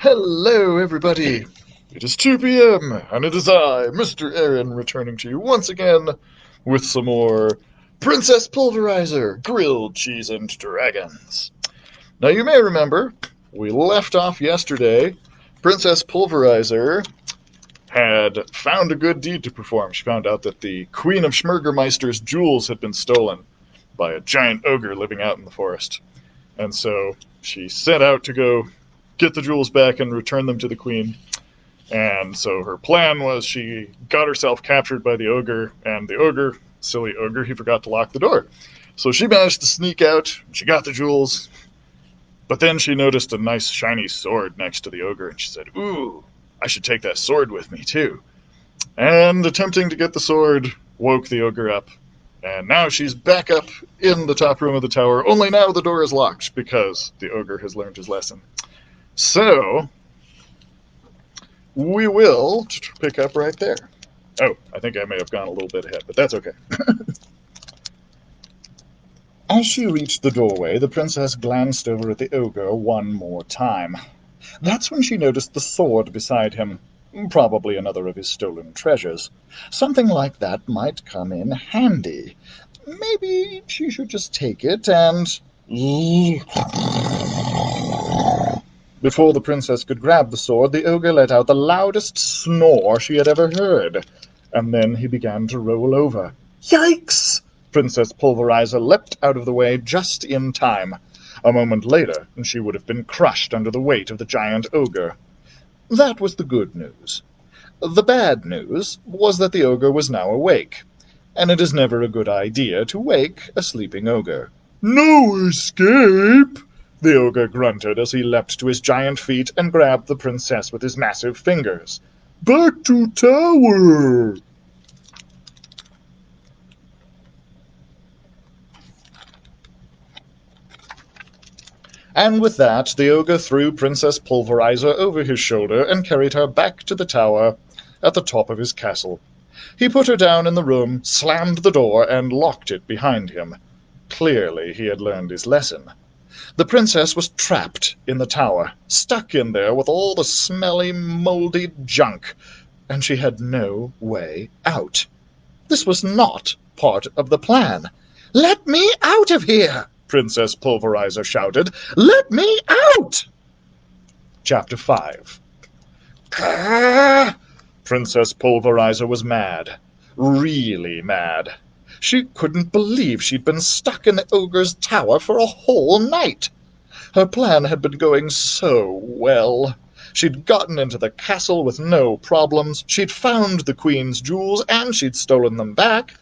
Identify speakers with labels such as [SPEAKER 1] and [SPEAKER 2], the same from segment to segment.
[SPEAKER 1] Hello, everybody! It is 2 p.m., and it is I, Mr. Aaron, returning to you once again with some more Princess Pulverizer Grilled Cheese and Dragons. Now, you may remember, we left off yesterday. Princess Pulverizer had found a good deed to perform. She found out that the Queen of Schmurgermeister's jewels had been stolen by a giant ogre living out in the forest. And so she set out to go get the jewels back and return them to the queen. And so her plan was she got herself captured by the ogre, and the ogre, silly ogre, he forgot to lock the door. So she managed to sneak out, she got the jewels, but then she noticed a nice shiny sword next to the ogre, and she said, "Ooh, I should take that sword with me too." And attempting to get the sword woke the ogre up, and now she's back up in the top room of the tower, only now the door is locked because the ogre has learned his lesson. So, we will pick up right there. Oh, I think I may have gone a little bit ahead, but that's okay. As she reached the doorway, the princess glanced over at the ogre one more time. That's when she noticed the sword beside him. Probably another of his stolen treasures. Something like that might come in handy. Maybe she should just take it and... Before the princess could grab the sword, the ogre let out the loudest snore she had ever heard, and then he began to roll over. Yikes! Princess Pulverizer leapt out of the way just in time. A moment later, and she would have been crushed under the weight of the giant ogre. That was the good news. The bad news was that the ogre was now awake, and it is never a good idea to wake a sleeping ogre. No escape! The ogre grunted as he leapt to his giant feet and grabbed the princess with his massive fingers. Back to tower! And with that, the ogre threw Princess Pulverizer over his shoulder and carried her back to the tower at the top of his castle. He put her down in the room, slammed the door, and locked it behind him. Clearly he had learned his lesson. The princess was trapped in the tower, stuck in there with all the smelly, moldy junk, and she had no way out. This was not part of the plan. "Let me out of here!" Princess Pulverizer shouted. "Let me out!" Chapter 5. Grrr! Princess Pulverizer was mad. Really mad. She couldn't believe she'd been stuck in the ogre's tower for a whole night. Her plan had been going so well. She'd gotten into the castle with no problems, she'd found the queen's jewels, and she'd stolen them back.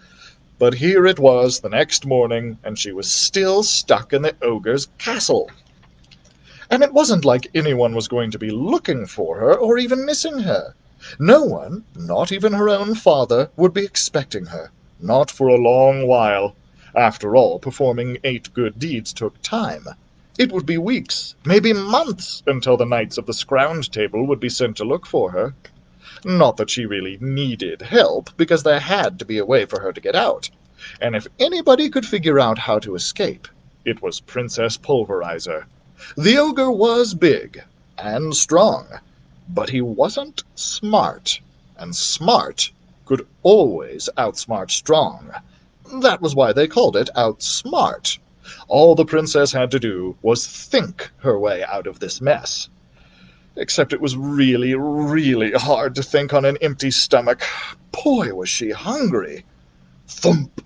[SPEAKER 1] But here it was the next morning, and she was still stuck in the ogre's castle. And it wasn't like anyone was going to be looking for her or even missing her. No one, not even her own father, would be expecting her. Not for a long while. After all, performing 8 good deeds took time. It would be weeks, maybe months, until the knights of the Scround Table would be sent to look for her. Not that she really needed help, because there had to be a way for her to get out. And if anybody could figure out how to escape, it was Princess Pulverizer. The ogre was big and strong, but he wasn't smart, and smart could always outsmart strong. That was why they called it Outsmart. All the princess had to do was think her way out of this mess. Except it was really, really hard to think on an empty stomach. Boy, was she hungry. Thump!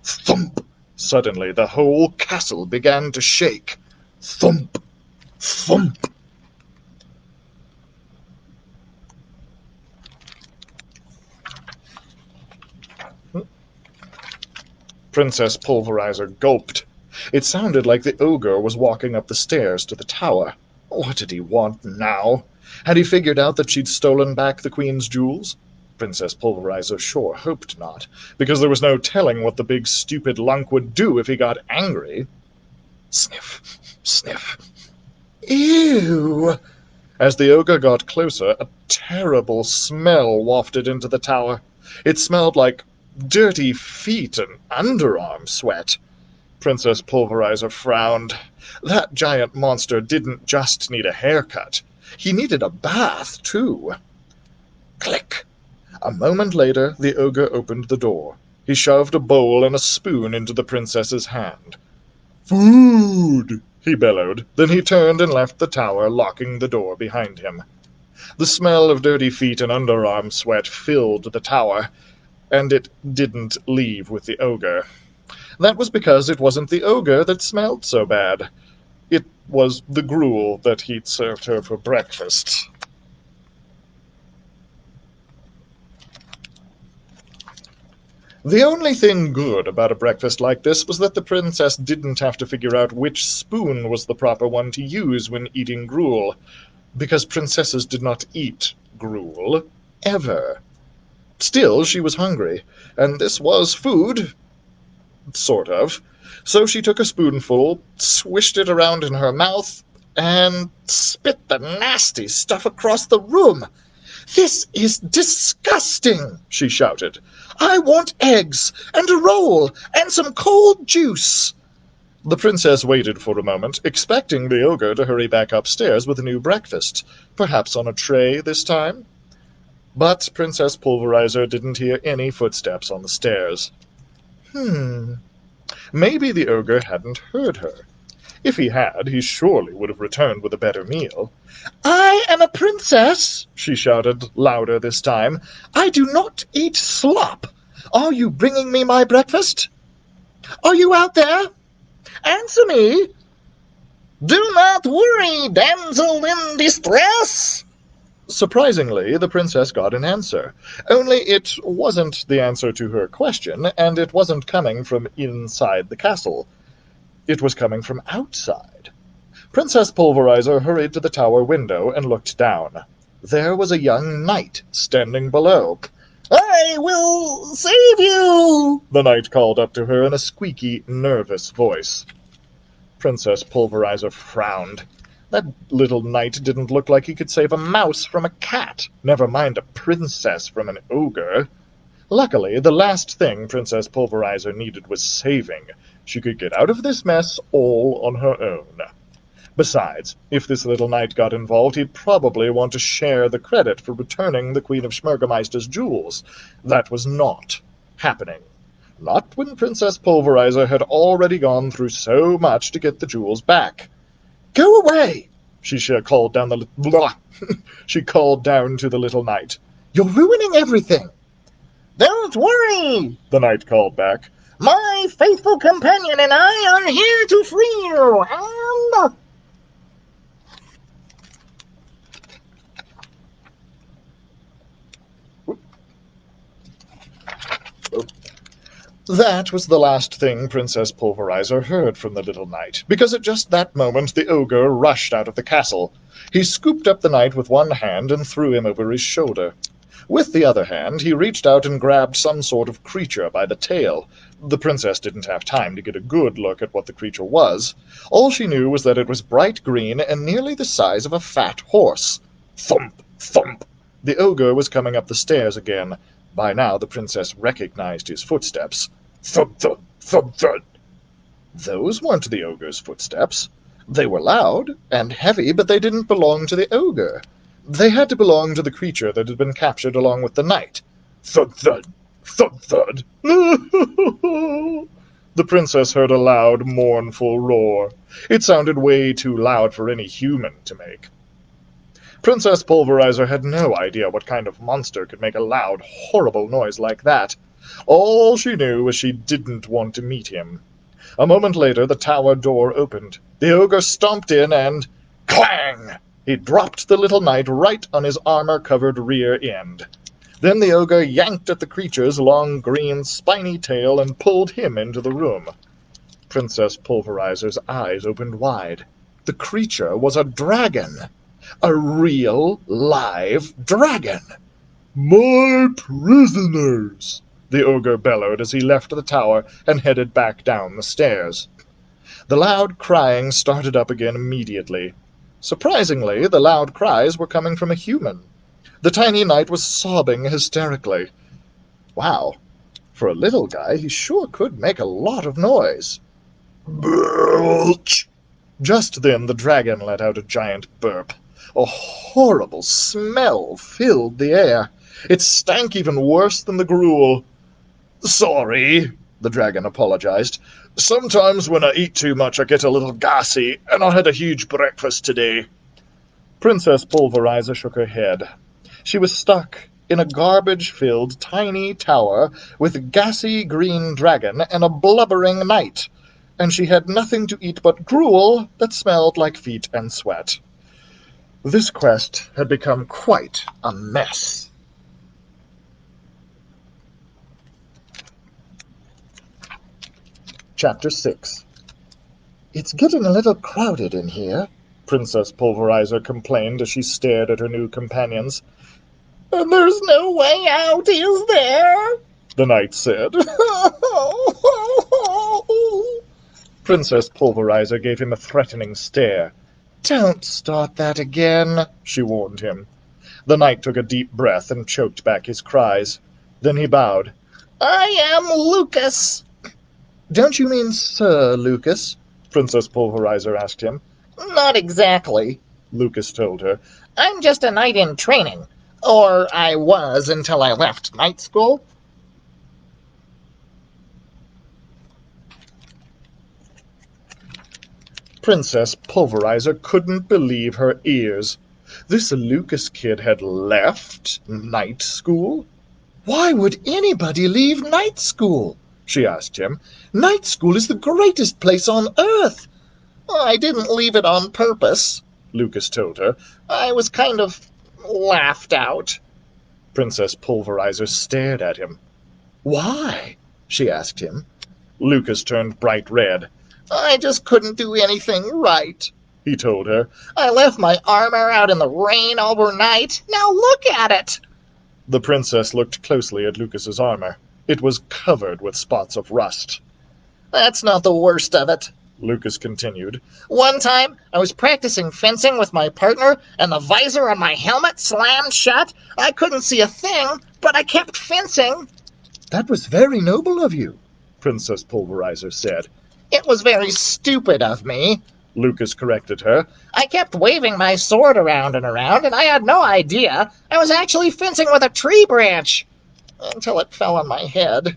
[SPEAKER 1] Thump! Suddenly the whole castle began to shake. Thump! Thump! Princess Pulverizer gulped. It sounded like the ogre was walking up the stairs to the tower. What did he want now? Had he figured out that she'd stolen back the queen's jewels? Princess Pulverizer sure hoped not, because there was no telling what the big stupid lunk would do if he got angry. Sniff, sniff. Ew! As the ogre got closer, a terrible smell wafted into the tower. It smelled like dirty feet and underarm sweat. Princess Pulverizer frowned. That giant monster didn't just need a haircut. He needed a bath, too. Click! A moment later, the ogre opened the door. He shoved a bowl and a spoon into the princess's hand. "Food!" he bellowed. Then he turned and left the tower, locking the door behind him. The smell of dirty feet and underarm sweat filled the tower, and it didn't leave with the ogre. That was because it wasn't the ogre that smelled so bad. It was the gruel that he'd served her for breakfast. The only thing good about a breakfast like this was that the princess didn't have to figure out which spoon was the proper one to use when eating gruel, because princesses did not eat gruel, ever. Still, she was hungry, and this was food, sort of. So she took a spoonful, swished it around in her mouth, and spit the nasty stuff across the room. "This is disgusting!" she shouted. "I want eggs, and a roll, and some cold juice." The princess waited for a moment, expecting the ogre to hurry back upstairs with a new breakfast, perhaps on a tray this time. But Princess Pulverizer didn't hear any footsteps on the stairs. Maybe the ogre hadn't heard her. If he had, he surely would have returned with a better meal. "I am a princess," she shouted, louder this time. "I do not eat slop. Are you bringing me my breakfast? Are you out there? Answer me." "Do not worry, damsel in distress." Surprisingly, the princess got an answer. Only it wasn't the answer to her question, and it wasn't coming from inside the castle. It was coming from outside. Princess Pulverizer hurried to the tower window and looked down. There was a young knight standing below. "I will save you," the knight called up to her in a squeaky, nervous voice. Princess Pulverizer frowned. That little knight didn't look like he could save a mouse from a cat, never mind a princess from an ogre. Luckily, the last thing Princess Pulverizer needed was saving. She could get out of this mess all on her own. Besides, if this little knight got involved, he'd probably want to share the credit for returning the Queen of Schmergemeister's jewels. That was not happening. Not when Princess Pulverizer had already gone through so much to get the jewels back. "Go away!" she called down she called down to the little knight. "You're ruining everything." "Don't worry," the knight called back. "My faithful companion and I are here to free you, and..." That was the last thing Princess Pulverizer heard from the little knight, because at just that moment the ogre rushed out of the castle. He scooped up the knight with one hand and threw him over his shoulder. With the other hand, he reached out and grabbed some sort of creature by the tail. The princess didn't have time to get a good look at what the creature was. All she knew was that it was bright green and nearly the size of a fat horse. Thump! Thump! The ogre was coming up the stairs again. By now the princess recognized his footsteps. Thud, thud, thud, thud. Those weren't the ogre's footsteps. They were loud and heavy, but they didn't belong to the ogre. They had to belong to the creature that had been captured along with the knight. Thud, thud, thud, thud. The princess heard a loud, mournful roar. It sounded way too loud for any human to make. Princess Pulverizer had no idea what kind of monster could make a loud, horrible noise like that. All she knew was she didn't want to meet him. A moment later, the tower door opened. The ogre stomped in and... clang! He dropped the little knight right on his armor-covered rear end. Then the ogre yanked at the creature's long, green, spiny tail and pulled him into the room. Princess Pulverizer's eyes opened wide. The creature was a dragon. A real, live dragon. "My prisoners!" the ogre bellowed as he left the tower and headed back down the stairs. The loud crying started up again immediately. Surprisingly, the loud cries were coming from a human. The tiny knight was sobbing hysterically. Wow, for a little guy, he sure could make a lot of noise. Belch! Just then the dragon let out a giant burp. A horrible smell filled the air. It stank even worse than the gruel. "Sorry," the dragon apologized. "Sometimes when I eat too much I get a little gassy, and I had a huge breakfast today." Princess Pulverizer shook her head. She was stuck in a garbage-filled tiny tower with a gassy green dragon and a blubbering knight, and she had nothing to eat but gruel that smelled like feet and sweat. This quest had become quite a mess. Chapter 6. "It's getting a little crowded in here," Princess Pulverizer complained as she stared at her new companions. "And there's no way out, is there?" the knight said. Princess Pulverizer gave him a threatening stare. "Don't start that again," she warned him. The knight took a deep breath and choked back his cries. Then he bowed. "I am Lucas." "Don't you mean Sir Lucas?" Princess Pulverizer asked him. "Not exactly," Lucas told her. "I'm just a knight in training. Or I was until I left night school." Princess Pulverizer couldn't believe her ears. This Lucas kid had left night school? "Why would anybody leave night school?" she asked him. "Night school is the greatest place on earth." "I didn't leave it on purpose," Lucas told her. "I was kind of laughed out." Princess Pulverizer stared at him. "Why?" she asked him. Lucas turned bright red. "I just couldn't do anything right," he told her. "I left my armor out in the rain overnight. Now look at it." The princess looked closely at Lucas's armor. It was covered with spots of rust. "That's not the worst of it," Lucas continued. "One time I was practicing fencing with my partner, and the visor on my helmet slammed shut. I couldn't see a thing, but I kept fencing." "That was very noble of you," Princess Pulverizer said. "It was very stupid of me," Lucas corrected her. "I kept waving my sword around and around, and I had no idea I was actually fencing with a tree branch until it fell on my head."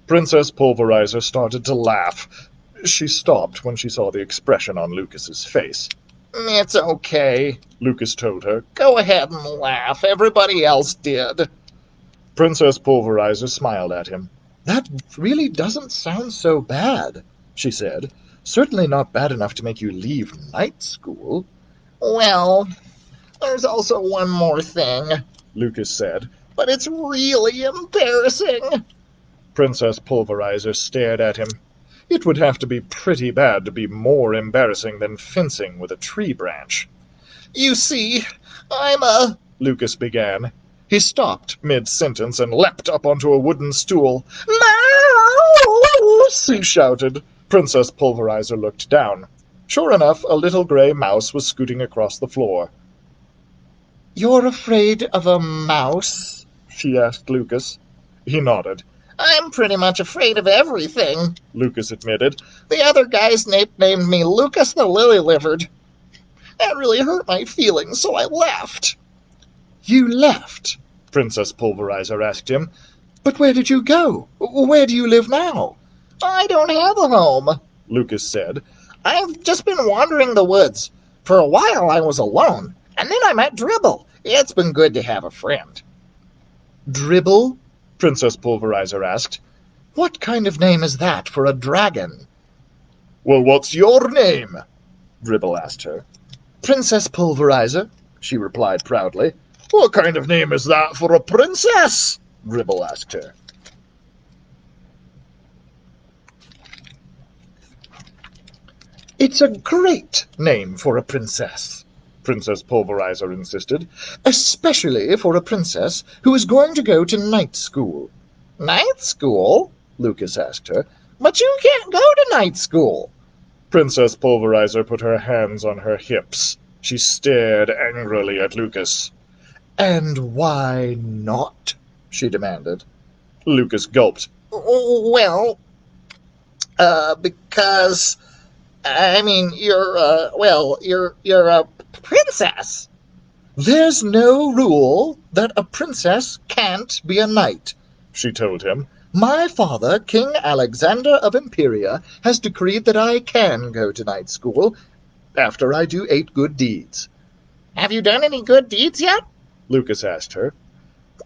[SPEAKER 1] Princess Pulverizer started to laugh. She stopped when she saw the expression on Lucas's face. "It's okay," Lucas told her. "Go ahead and laugh. Everybody else did." Princess Pulverizer smiled at him. "That really doesn't sound so bad," she said. "Certainly not bad enough to make you leave night school." "Well, there's also one more thing," Lucas said. "But it's really embarrassing." Princess Pulverizer stared at him. It would have to be pretty bad to be more embarrassing than fencing with a tree branch. "You see, Lucas began. He stopped mid-sentence and leapt up onto a wooden stool. "Mouse!" he shouted. Princess Pulverizer looked down. Sure enough, a little gray mouse was scooting across the floor. "You're afraid of a mouse?" she asked Lucas. He nodded. "I'm pretty much afraid of everything," Lucas admitted. "The other guys named me Lucas the Lily-Livered. That really hurt my feelings, so I left." "You left?" Princess Pulverizer asked him. "But where did you go? Where do you live now?" "I don't have a home," Lucas said. "I've just been wandering the woods. For a while I was alone, and then I met Dribble. It's been good to have a friend." "Dribble?" Princess Pulverizer asked. "What kind of name is that for a dragon?" "Well, what's your name?" Dribble asked her. "Princess Pulverizer," she replied proudly. "What kind of name is that for a princess?" Dribble asked her. "It's a great name for a princess," Princess Pulverizer insisted, "especially for a princess who is going to go to night school." "Night school?" Lucas asked her. "But you can't go to night school." Princess Pulverizer put her hands on her hips. She stared angrily at Lucas. "And why not?" she demanded. Lucas gulped. "Well, because
[SPEAKER 2] I mean, you're a princess.
[SPEAKER 1] There's no rule that a princess can't be a knight, she told him. My father, King Alexander of Imperia, has decreed that I can go to night school after I do 8 good deeds.
[SPEAKER 2] Have you done any good deeds yet?
[SPEAKER 1] Lucas asked her.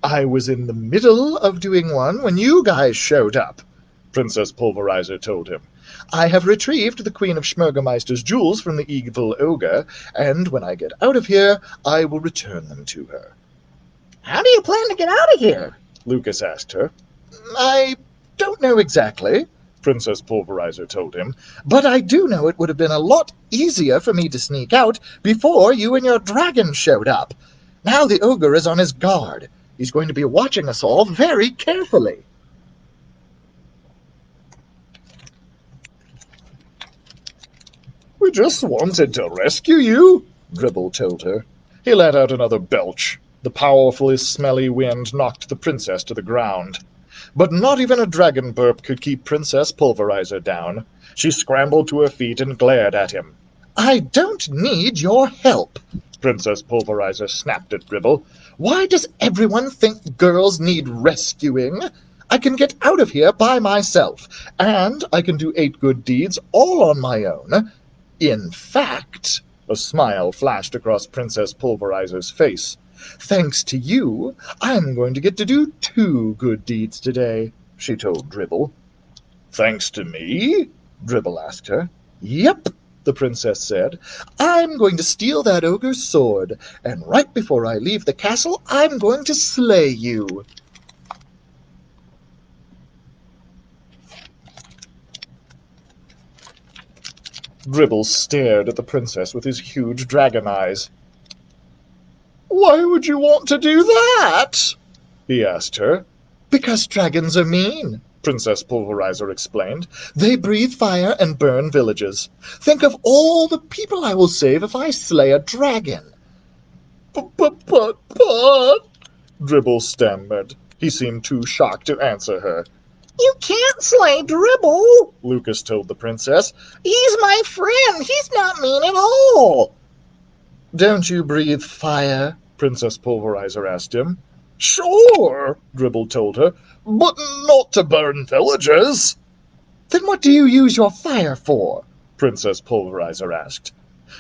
[SPEAKER 1] I was in the middle of doing one when you guys showed up, Princess Pulverizer told him. I have retrieved the Queen of Schmergemeister's jewels from the evil ogre, and when I get out of here, I will return them to her.
[SPEAKER 2] How do you plan to get out of here?
[SPEAKER 1] Lucas asked her. I don't know exactly, Princess Pulverizer told him, but I do know it would have been a lot easier for me to sneak out before you and your dragon showed up. Now the ogre is on his guard. He's going to be watching us all very carefully. We just wanted to rescue you, Dribble told her. He let out another belch. The powerfully smelly wind knocked the princess to the ground. But not even a dragon burp could keep Princess Pulverizer down. She scrambled to her feet and glared at him. I don't need your help, Princess Pulverizer snapped at Dribble. Why does everyone think girls need rescuing? I can get out of here by myself, and I can do 8 good deeds all on my own. In fact, a smile flashed across Princess Pulverizer's face. Thanks to you, I'm going to get to do 2 good deeds today, she told Dribble. Thanks to me? Dribble asked her. Yep, the princess said. I'm going to steal that ogre's sword, and right before I leave the castle, I'm going to slay you. Dribble stared at the princess with his huge dragon eyes. Why would you want to do that? He asked her. Because dragons are mean, Princess Pulverizer explained. They breathe fire and burn villages. Think of all the people I will save if I slay a dragon. But, Dribble stammered. He seemed too shocked to answer her.
[SPEAKER 2] You can't slay Dribble,
[SPEAKER 1] Lucas told the princess.
[SPEAKER 2] He's my friend. He's not mean at all.
[SPEAKER 1] Don't you breathe fire? Princess Pulverizer asked him. Sure, Dribble told her, but not to burn villages. Then what do you use your fire for? Princess Pulverizer asked.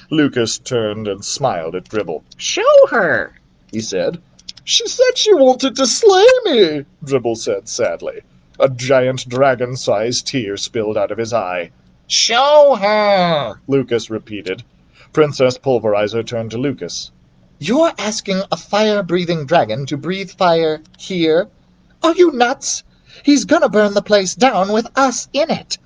[SPEAKER 1] Lucas turned and smiled at Dribble.
[SPEAKER 2] Show her,
[SPEAKER 1] he said. She said she wanted to slay me, Dribble said sadly. A giant dragon-sized tear spilled out of his eye.
[SPEAKER 2] Show her,
[SPEAKER 1] Lucas repeated. Princess Pulverizer turned to Lucas. You're asking a fire-breathing dragon to breathe fire here? Are you nuts? He's gonna burn the place down with us in it.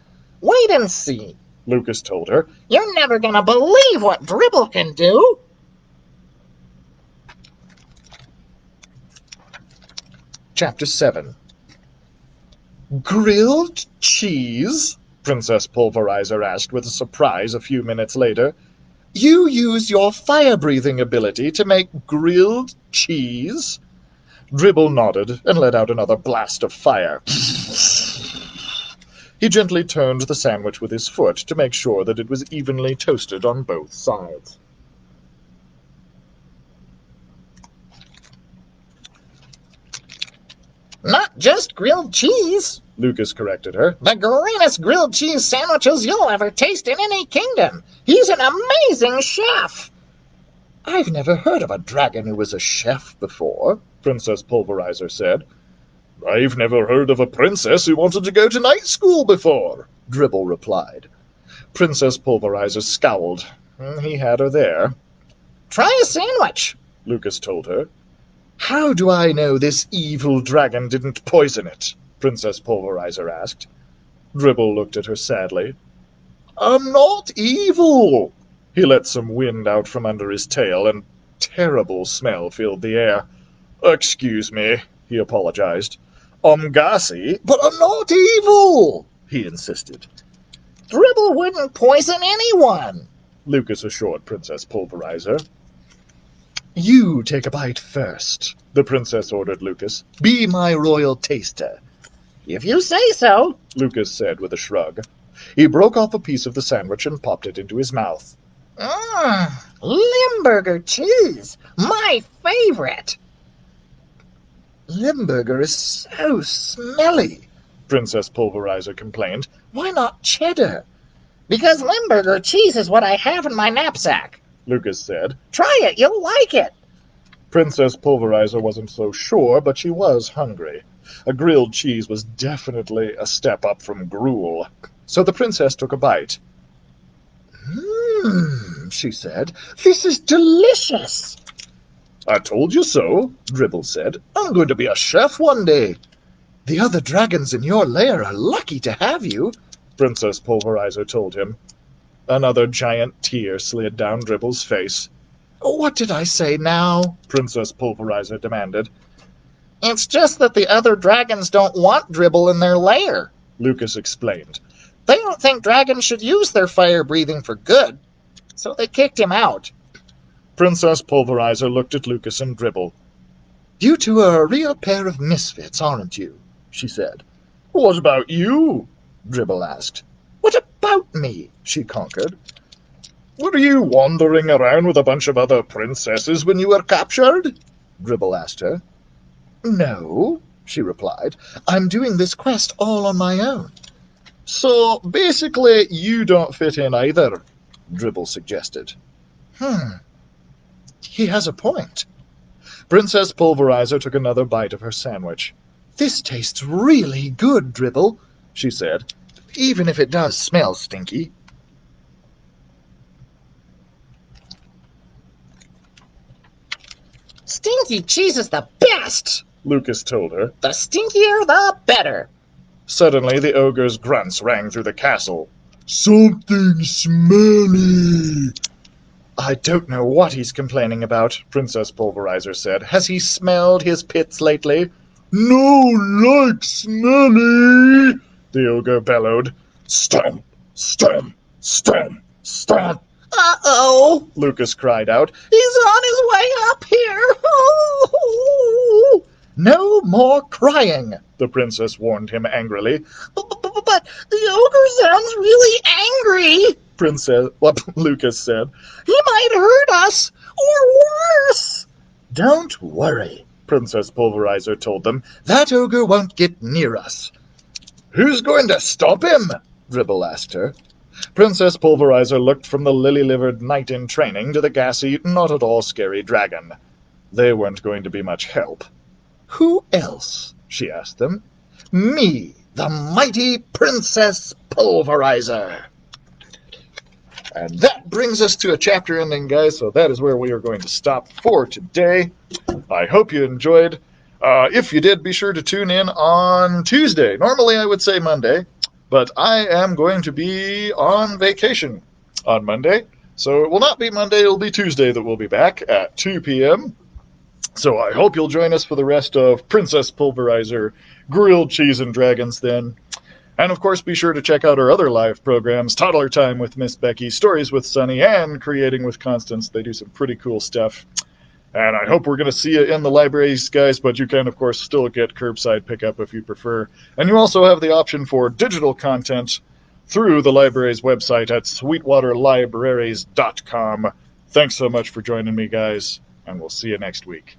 [SPEAKER 2] Wait and see,
[SPEAKER 1] Lucas told her.
[SPEAKER 2] You're never gonna believe what Dribble can do.
[SPEAKER 1] Chapter 7. Grilled cheese? Princess Pulverizer asked with surprise a few minutes later. You use your fire-breathing ability to make grilled cheese? Dribble nodded and let out another blast of fire. He gently turned the sandwich with his foot to make sure that it was evenly toasted on both sides.
[SPEAKER 2] Not just grilled cheese,
[SPEAKER 1] Lucas corrected her.
[SPEAKER 2] The greatest grilled cheese sandwiches you'll ever taste in any kingdom. He's an amazing chef.
[SPEAKER 1] I've never heard of a dragon who was a chef before, Princess Pulverizer said. I've never heard of a princess who wanted to go to night school before, Dribble replied. Princess Pulverizer scowled. He had her there.
[SPEAKER 2] Try a sandwich,
[SPEAKER 1] Lucas told her. How do I know this evil dragon didn't poison it? Princess Pulverizer asked. Dribble looked at her sadly. I'm not evil. He let some wind out from under his tail, and terrible smell filled the air. Excuse me, he apologized. I'm gassy, but I'm not evil, he insisted.
[SPEAKER 2] Dribble wouldn't poison anyone,
[SPEAKER 1] Lucas assured Princess Pulverizer. You take a bite first, the princess ordered Lucas. Be my royal taster.
[SPEAKER 2] If you say so,
[SPEAKER 1] Lucas said with a shrug. He broke off a piece of the sandwich and popped it into his mouth.
[SPEAKER 2] Limburger cheese, my favorite. Limburger is so smelly,
[SPEAKER 1] Princess Pulverizer complained.
[SPEAKER 2] Why not cheddar? Because Limburger cheese is what I have in my knapsack,
[SPEAKER 1] Lucas said.
[SPEAKER 2] Try it, you'll like it.
[SPEAKER 1] Princess Pulverizer wasn't so sure, but she was hungry. A grilled cheese was definitely a step up from gruel. So the princess took a bite.
[SPEAKER 2] She said, this is delicious.
[SPEAKER 1] I told you so, Dribble said.
[SPEAKER 2] I'm going to be a chef one day. The other dragons in your lair are lucky to have you,
[SPEAKER 1] Princess Pulverizer told him. Another giant tear slid down Dribble's face.
[SPEAKER 2] What did I say now?
[SPEAKER 1] Princess Pulverizer demanded.
[SPEAKER 2] It's just that the other dragons don't want Dribble in their lair,
[SPEAKER 1] Lucas explained.
[SPEAKER 2] They don't think dragons should use their fire breathing for good, so they kicked him out.
[SPEAKER 1] Princess Pulverizer looked at Lucas and Dribble.
[SPEAKER 2] You two are a real pair of misfits, aren't you? She said.
[SPEAKER 1] What about you?
[SPEAKER 2] Dribble asked. What about me? She conquered.
[SPEAKER 1] Were you wandering around with a bunch of other princesses when you were captured?
[SPEAKER 2] Dribble asked her. No, she replied. I'm doing this quest all on my own.
[SPEAKER 1] So, basically, you don't fit in either, Dribble suggested.
[SPEAKER 2] He has a point.
[SPEAKER 1] Princess Pulverizer took another bite of her sandwich.
[SPEAKER 2] This tastes really good, Dribble, she said, even if it does smell stinky. Stinky cheese is the best,
[SPEAKER 1] Lucas told her.
[SPEAKER 2] The stinkier, the better.
[SPEAKER 1] Suddenly, the ogre's grunts rang through the castle.
[SPEAKER 2] Something smelly.
[SPEAKER 1] I don't know what he's complaining about, Princess Pulverizer said. Has he smelled his pits lately?
[SPEAKER 2] No, like smelly,
[SPEAKER 1] the ogre bellowed. Stomp, stomp, stomp, stomp.
[SPEAKER 2] Uh-oh,
[SPEAKER 1] Lucas cried out.
[SPEAKER 2] He's on his way up here. No more crying,
[SPEAKER 1] the princess warned him angrily.
[SPEAKER 2] But the ogre sounds really angry,
[SPEAKER 1] Lucas said.
[SPEAKER 2] He might hurt us, or worse.
[SPEAKER 1] Don't worry, Princess Pulverizer told them.
[SPEAKER 2] That ogre won't get near us.
[SPEAKER 1] Who's going to stop him? Dribble asked her. Princess Pulverizer looked from the lily-livered knight in training to the gassy, not at all scary dragon. They weren't going to be much help.
[SPEAKER 2] Who else? She asked them. Me, the mighty Princess Pulverizer.
[SPEAKER 1] And that brings us to a chapter ending, guys, so that is where we are going to stop for today. I hope you enjoyed. If you did, be sure to tune in on Tuesday. Normally I would say Monday, but I am going to be on vacation on Monday. So it will not be Monday, it will be Tuesday that we'll be back at 2 p.m. So I hope you'll join us for the rest of Princess Pulverizer, Grilled Cheese and Dragons then. And of course, be sure to check out our other live programs, Toddler Time with Miss Becky, Stories with Sunny, and Creating with Constance. They do some pretty cool stuff. And I hope we're going to see you in the libraries, guys, but you can, of course, still get curbside pickup if you prefer. And you also have the option for digital content through the library's website at sweetwaterlibraries.com. Thanks so much for joining me, guys, and we'll see you next week.